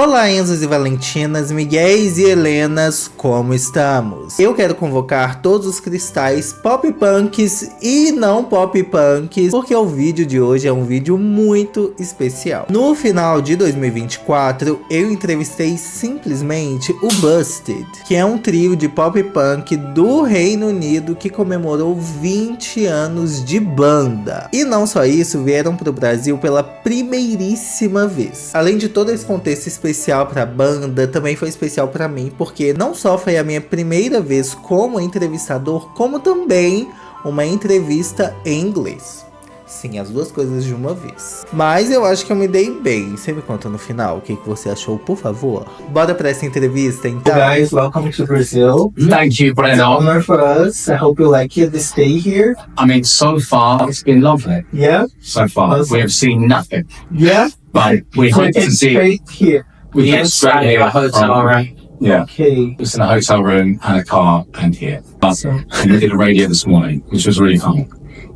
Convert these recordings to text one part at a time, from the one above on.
Olá, Enzos e Valentinas, Miguéis e Helenas, como estamos? Eu quero convocar todos os cristais pop punks e não pop punks, porque o vídeo de hoje é um vídeo muito especial. No final de 2024, eu entrevistei simplesmente o Busted, que é um trio de pop punk do Reino Unido que comemorou 20 anos de banda. E não só isso, vieram pro Brasil pela primeiríssima vez. Além de todo esse contexto especial pra banda, também foi especial pra mim, porque não só foi a minha primeira vez como entrevistador, como também uma entrevista em inglês. Sim, as duas coisas de uma vez. Mas eu acho que eu me dei bem. Você me conta no final o que você achou, por favor? Bora pra essa entrevista, então. Hey guys, welcome to Brazil. Thank you, It's an Brennan. honor for us. I hope you like it, the stay here. I mean, so far, it's been lovely. Yeah? So far, Awesome. we have seen nothing. Yeah? But we So hope to it's see. straight here. We get straight here. a hotel, right? Yeah. Okay. Just in a hotel room and a car and here. Awesome. And we did a radio this morning, which was really fun.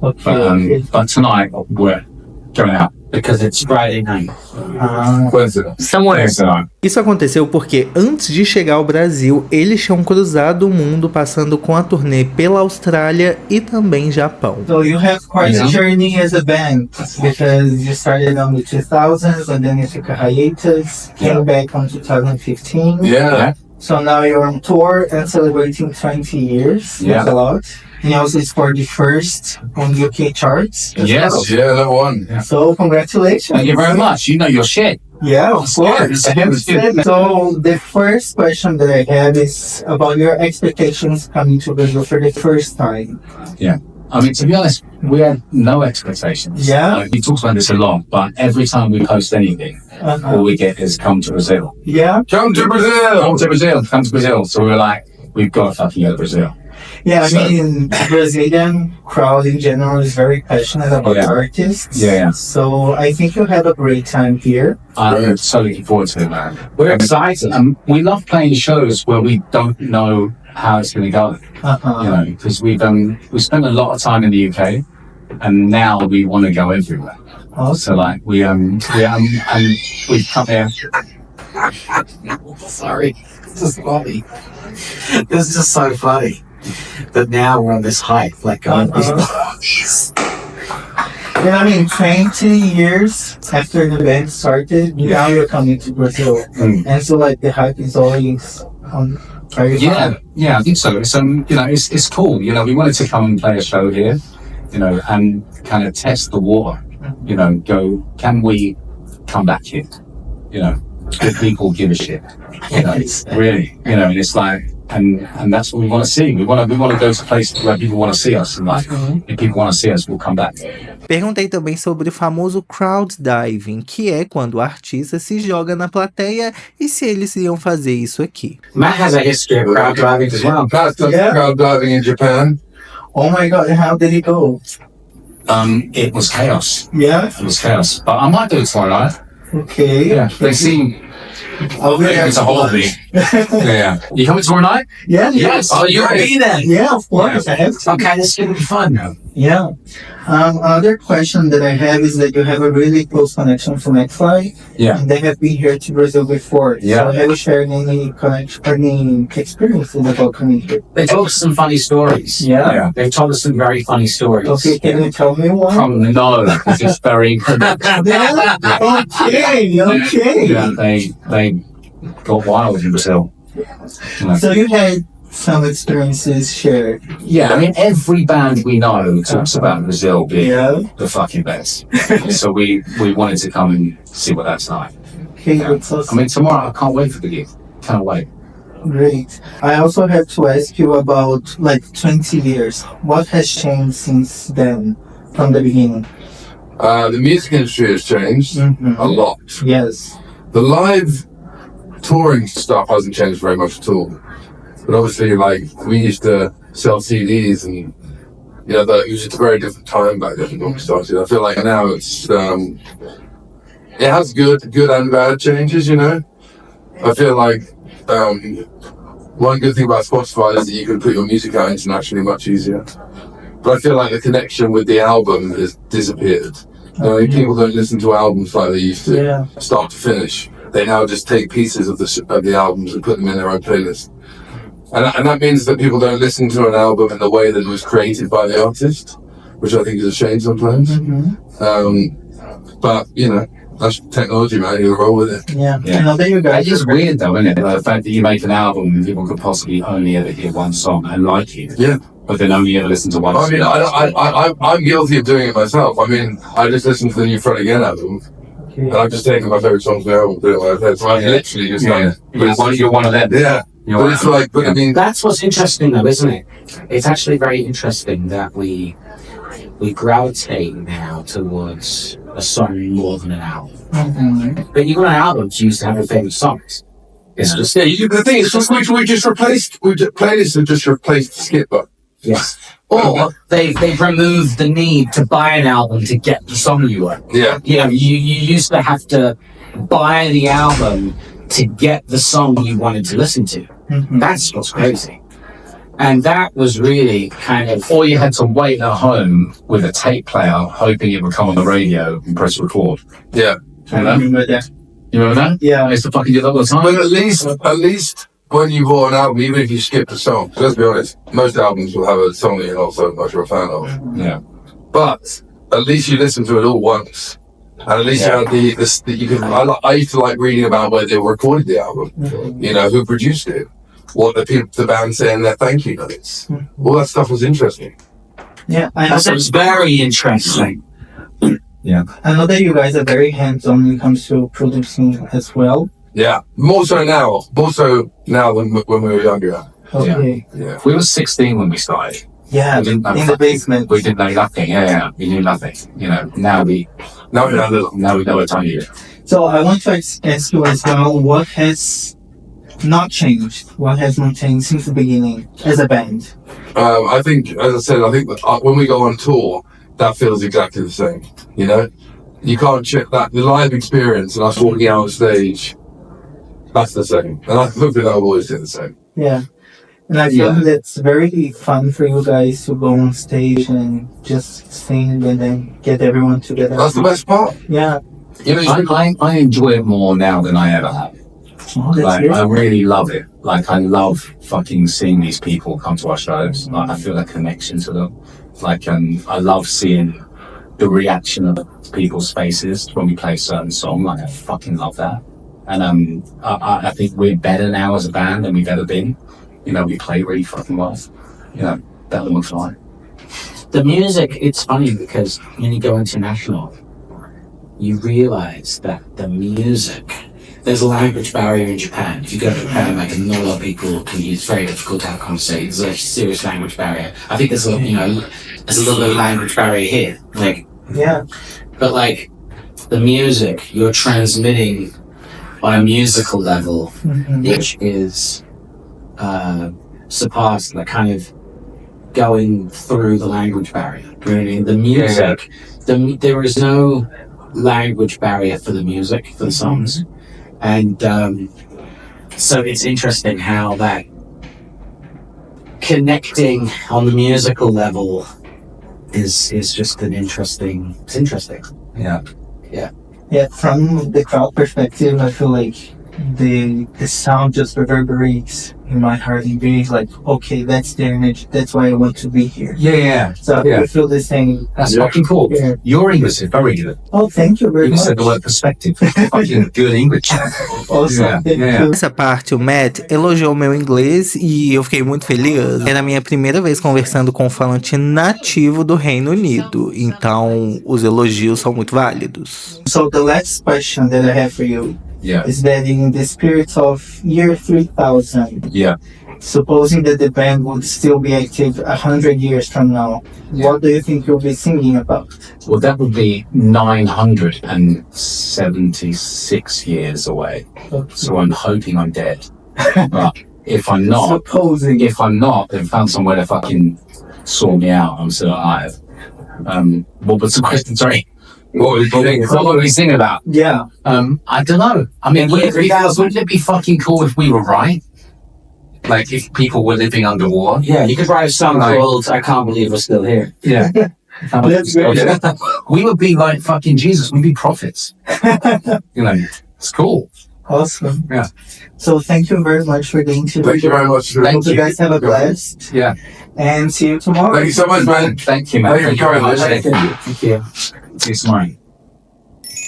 Okay. But tonight, we're going out. Because it's Friday night. Where's it? Somewhere. Tonight. Isso aconteceu porque antes de chegar ao Brasil, eles tinham cruzado o mundo passando com a turnê pela Austrália e também Japão. So you have quite a Yeah. journey as a band because you started on the 2000s and then you took a hiatus, came back on 2015. Yeah. So now you're on tour and celebrating 20 years. Yeah. That's a lot. And also scored the first on the UK charts. as Yes. well. Yeah, that one. Yeah. So congratulations. Thank you very much. You know your shit. Yeah, of course. Yeah, it's good. So the first question that I have is about your expectations coming to Brazil for the first time. I mean, to be honest, we had no expectations. Yeah? Like, we talked about this a lot, but every time we post anything, all we get is come to Brazil. Yeah, Come to Brazil! Come to Brazil! Come to Brazil! So we were like, we've got to fucking go to Brazil. yeah. I So- mean, Brazilian crowd in general is very passionate about Yeah. artists. Yeah. So I think you'll have a great time here. I'm so looking forward to it, man. We're excited. And we love playing shows where we don't know how it's going to go, you know, because we spent a lot of time in the UK and now we want to go everywhere. So like we've come here. Sorry. This is funny. This is just so funny. That now we're on this hike. Like, Yeah, I mean, 20 years after the band started, now you're coming to Brazil. And so, like, the hype is always very fun. Yeah, I think so. It's you know, it's cool. You know, we wanted to come and play a show here, you know, and kind of test the water. You know, go, can we come back here? You know, do people give a shit? You know, really. You know, and it's like, and that's what we want to see. We want to go to places where people want to see us, and like, if people want to see us, we'll come back. Perguntei também sobre o famoso crowd diving, que é quando o artista se joga na plateia, e se eles iam fazer isso aqui. Matt has a history of crowd driving as well. Pat's done Yeah. crowd diving in Japan. Oh my god, how did it go? It was chaos. Yeah? It was chaos. But I might do it tomorrow night. Okay. Yeah, they seem. I'll be there It's a tomorrow. holiday. Yeah. You coming tomorrow night? Yeah, Yes. Oh, you'll be there. Yeah, of course, I have to. Okay, this is going to be fun now. Yeah. Another question that I have is that you have a really close connection to McFly. Yeah. And they have been here to Brazil before. Yeah. So have you shared any connection, any experiences about coming here? They told us some funny stories. Yeah. They've told us some very funny stories. Okay, can you tell me one? Probably no, because it's very incriminating. Yeah? Okay. Yeah, they got wild in Brazil. You know. So you had some experiences shared. Yeah, I mean every band we know talks about Brazil being Yeah. the fucking best. So we wanted to come and see what that's like. Okay, that's I awesome. mean tomorrow I can't wait for the gig. Can't wait. Great. I also have to ask you about like 20 years. What has changed since then, from the beginning? The music industry has changed Mhm. a lot. Yes. The live touring stuff hasn't changed very much at all. But obviously, like, we used to sell CDs and, you know, it was just a very different time back then when we started. I feel like now it's, it has good and bad changes, you know? I feel like, one good thing about Spotify is that you can put your music out internationally much easier. But I feel like the connection with the album has disappeared. People don't listen to albums like they used to, Yeah. start to finish. they now just take pieces of the albums and put them in their own playlist. And that means that people don't listen to an album in the way that it was created by the artist, which I think is a shame sometimes. But, you know, that's technology, man. You roll with it. Yeah. I know that you guys. It's just weird, though, isn't it? Like, the fact that you make an album and people could possibly only ever hear one song and like it. Yeah. But then only ever listen to one I song. mean, I'm guilty of doing it myself. I mean, I just listened to the new Fred Again album, and I've just taken my favourite songs from the album, put it in my head. So I literally just done it. You're one of them. Yeah. But it's like, but I mean, That's what's interesting, though, isn't it? It's actually very interesting that we gravitate now towards a song more than an album. But even on albums, you used to have your favorite songs. It's just the thing is, playlists have just replaced the skip button. yes. Or they've removed the need to buy an album to get the song you want. Yeah. You know, you used to have to buy the album to get the song you wanted to listen to. That's what's crazy. And that was really kind of, Or you had to wait at home with a tape player, hoping it would come on the radio and press record. Yeah. I remember that. You remember that? Yeah. I used to fucking do that all the time. But at least when you bought an album, even if you skipped a song, 'cause let's be honest, most albums will have a song that you're not so much of a fan of. Yeah. But at least you listen to it all once. And at least you had you could, I used to like reading about where they recorded the album, you know, who produced it, what the band saying their thank you notes. All that stuff was interesting. Yeah. I know that sounds very interesting. I know that you guys are very hands-on when it comes to producing as well. Yeah. More so now than when we were younger. Okay. Yeah. We were 16 when we started. Yeah. We didn't know In the basement. We didn't know nothing. Yeah. We knew nothing. You know, now we know a tiny bit. So I want to ask you as well, what has not changed? What has not changed since the beginning as a band? I think, as I said, that when we go on tour, that feels exactly the same. You know, you can't check that. The live experience and us walking out on stage, that's the same. And I hopefully that will always be the same. Yeah. And I feel that it's very fun for you guys to go on stage and just sing and then get everyone together. That's the best part. Yeah. You know, I enjoy it more now than I ever have. Oh, that's Like, good. I really love it. Like, I love fucking seeing these people come to our shows. Like, I feel a connection to them. Like, I love seeing the reaction of people's faces when we play a certain song. Like, I fucking love that. And I think we're better now as a band than we've ever been. You know, we play really fucking well. You know, better than we fly. The music, it's funny because when you go international, you realize that the music, there's a language barrier in Japan. If you go to Japan, like, not a lot of people can use, it's very difficult to have a conversation. There's a serious language barrier. I think there's a little bit of language barrier here. Like, Yeah. but like, the music, you're transmitting on a musical level, which is surpassed, like, kind of going through the language barrier. You know what I mean? The music, there is no language barrier for the music, for the songs. And so it's interesting how that connecting on the musical level is just it's interesting. Yeah. Yeah, from the crowd perspective, I feel like the sound just reverberates in my heart and being like, okay, that's their energy. That's why I want to be here. Yeah. So Yeah. I feel the same. That's fucking cool. Yeah. Your English is very good. Oh, thank you very You much. said the word perspective. Fucking good English. Awesome. Yeah, Thank yeah. you. Nessa parte, o Matt elogiou meu inglês e eu fiquei muito feliz. Era a minha primeira vez conversando com um falante nativo do Reino Unido, então os elogios são muito válidos. So the last question that I have for you Yeah. is that in the spirit of year 3000, Yeah. supposing that the band would still be active 100 years from now, what do you think you'll be singing about? Well, that would be 976 years away. So I'm hoping I'm dead. But if I'm not, Supposing. then found somewhere to fucking sort me out. I'm still alive. What was the question? Sorry. what was you thinking? What were we singing about? Yeah. I don't know. I mean, wouldn't it be fucking cool if we were right? Like, if people were living underwater? Yeah, you could write a song called "I Can't Believe We're Still Here." Yeah. That's great. We would be like fucking Jesus. We'd be prophets. You know, it's cool. Awesome. Yeah. So thank you very much for the interview. Thank you very much. I Thank hope you you. guys have a blast. Yeah. And see you tomorrow. Thank you so much, man. Thank you, man. Thank you for coming, man. Thank you. See you tomorrow.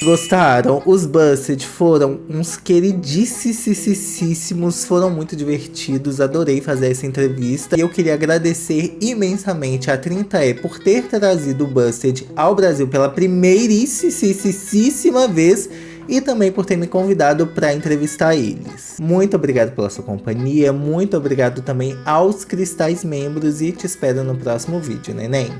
Gostaram? Os Busted foram uns queridíssimos, foram muito divertidos, adorei fazer essa entrevista. E eu queria agradecer imensamente a 30E por ter trazido o Busted ao Brasil pela primeiríssima vez e também por ter me convidado para entrevistar eles. Muito obrigado pela sua companhia, muito obrigado também aos Cristais membros e te espero no próximo vídeo, neném.